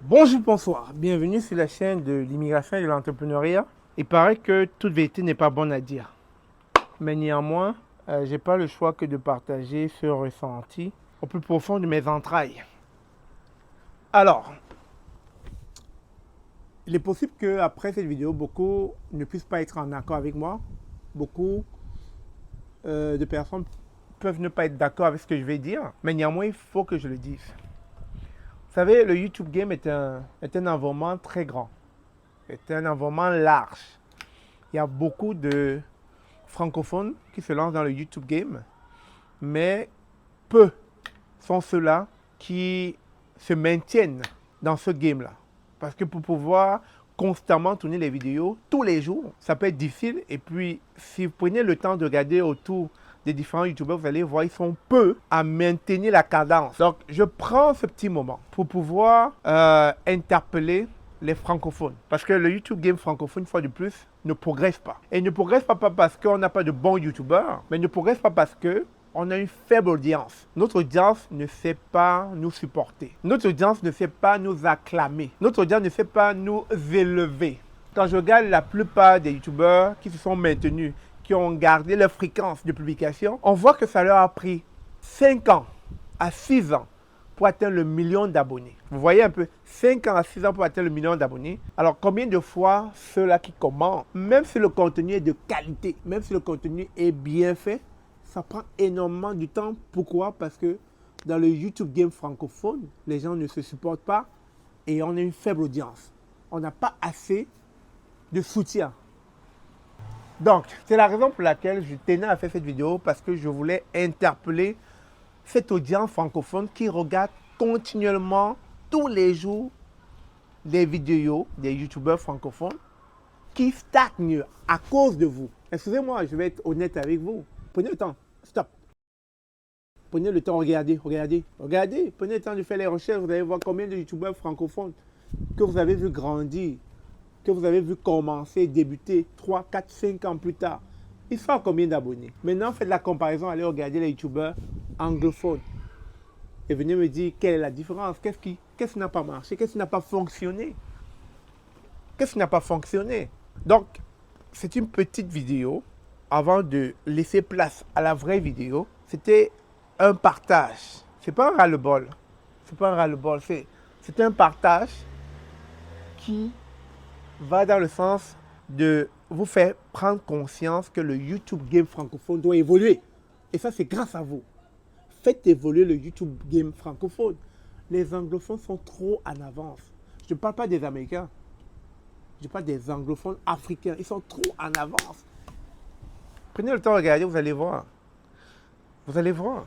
Bonjour, bonsoir, bienvenue sur la chaîne de l'immigration et de l'entrepreneuriat. Il paraît que toute vérité n'est pas bonne à dire. Mais néanmoins, je n'ai pas le choix que de partager ce ressenti au plus profond de mes entrailles. Alors, il est possible qu'après cette vidéo, beaucoup ne puissent pas être en accord avec moi. Beaucoup de personnes peuvent ne pas être d'accord avec ce que je vais dire. Mais néanmoins, il faut que je le dise. Vous savez, le YouTube Game est un environnement très grand. C'est un environnement large. Il y a beaucoup de francophones qui se lancent dans le YouTube Game, mais peu sont ceux-là qui se maintiennent dans ce game-là. Parce que pour pouvoir constamment tourner les vidéos tous les jours, ça peut être difficile. Et puis, si vous prenez le temps de regarder autour des différents youtubeurs, vous allez voir, ils sont peu à maintenir la cadence. Donc, je prends ce petit moment pour pouvoir interpeller les francophones. Parce que le YouTube Game francophone, une fois de plus, ne progresse pas. Et ne progresse pas parce qu'on n'a pas de bons youtubeurs, mais ne progresse pas parce qu'on a une faible audience. Notre audience ne sait pas nous supporter. Notre audience ne sait pas nous acclamer. Notre audience ne sait pas nous élever. Quand je regarde la plupart des youtubeurs qui se sont maintenus, qui ont gardé leur fréquence de publication, on voit que ça leur a pris 5 ans à 6 ans pour atteindre le million d'abonnés. Vous voyez un peu, 5 ans à 6 ans pour atteindre le million d'abonnés. Alors combien de fois ceux-là qui commentent, même si le contenu est de qualité, même si le contenu est bien fait, ça prend énormément de temps. Pourquoi? Parce que dans le YouTube Game francophone, les gens ne se supportent pas et on a une faible audience. On n'a pas assez de soutien. Donc, c'est la raison pour laquelle je tenais à faire cette vidéo, parce que je voulais interpeller cette audience francophone qui regarde continuellement, tous les jours, des vidéos des youtubeurs francophones qui stagnent à cause de vous. Excusez-moi, je vais être honnête avec vous. Prenez le temps, stop. Prenez le temps, regardez. Prenez le temps de faire les recherches, vous allez voir combien de youtubeurs francophones que vous avez vu grandir, que vous avez vu commencer, débuter 3, 4, 5 ans plus tard. Ils sont à combien d'abonnés? Maintenant, faites la comparaison, allez regarder les youtubeurs anglophones. Et venez me dire quelle est la différence, qu'est-ce qui n'a pas marché, qu'est-ce qui n'a pas fonctionné. Qu'est-ce qui n'a pas fonctionné? Donc, c'est une petite vidéo. Avant de laisser place à la vraie vidéo, c'était un partage. C'est pas un ras-le-bol. C'est pas un ras-le-bol. C'est un partage qui va dans le sens de vous faire prendre conscience que le YouTube Game francophone doit évoluer. Et ça, c'est grâce à vous. Faites évoluer le YouTube Game francophone. Les anglophones sont trop en avance. Je ne parle pas des Américains. Je parle des anglophones africains. Ils sont trop en avance. Prenez le temps de regarder, vous allez voir. Vous allez voir.